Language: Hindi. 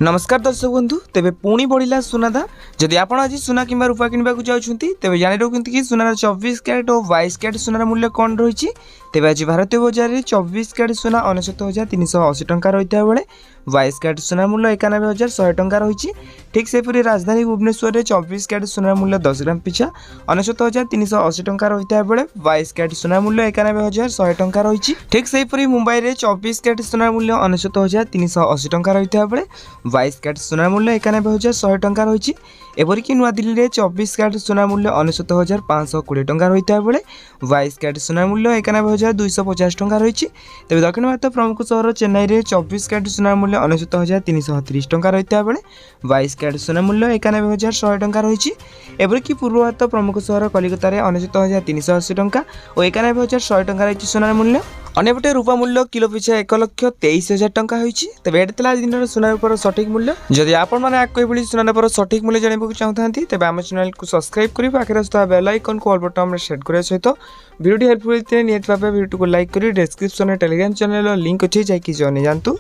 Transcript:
नमस्कार दर्शक बंधु तेरे पुणी बढ़ला सुना दाम जदि आप आज सुना कि रूपा किणवा चाहते तेज जाणी रखते कि सुनार 24 कैरेट और 22 कैरेट सुनार मूल्य कौन रही तेज आज भारतीय बजार में 24 कैरेट सुना 69,380 टंका रही बेले 22 कैरेट सुनार मूल्य 91,100 टंका रही। ठीक सेपरी राजधानी भुवनेश्वर में 24 कैरेट सुनार मूल्य 10 ग्राम पिछा 69,380 टंका रही बेले 22 कैरेट सुनार मूल्य 91,100 टंका रही। ठीक सेपरी मुंबई में 24 कैरेट सुनार मूल्य 69,380 टंका रही बेले 22 कैरेट सुनार मूल्य 91,100 टंका रही। एपरिक नुआदिल्ली में 24 कैरेट सुनार मूल्य 69,520 टंका रही बेले 22 कैरेट सुनार मूल्य 91,250 टंका रही। तेज दक्षिण भारत प्रमुख सहर चेन्नई में 24 कैरेट सुनार मूल्य 69,330 टंका रही बेले 22 कैरेट सुनार मूल्य 91,100 टंका रही। एपरिक पूर्व भारत प्रमुख सहर कलिकता में 69,380 टंका और 91,100 टंका रही सुनार मूल्य। अन्यपटे रूपा मूल्य किलो पिछा 1,23,000 टंका होती। तेज ये दिन सुनार सठिक मूल्य। जदि आपको सुनार सठिक मूल्य जानवा चाहते तेज आम चैनल को सब्सक्राइब कर पाखे बेल आइकन को ऑल बटन में सेट करने सहित वीडियो हेल्पफुल निहत भाव वीडियो को लाइक कर डिस्क्रिप्शन टेलीग्राम चैनल लिंक अच्छे जाकि जॉइन जातु।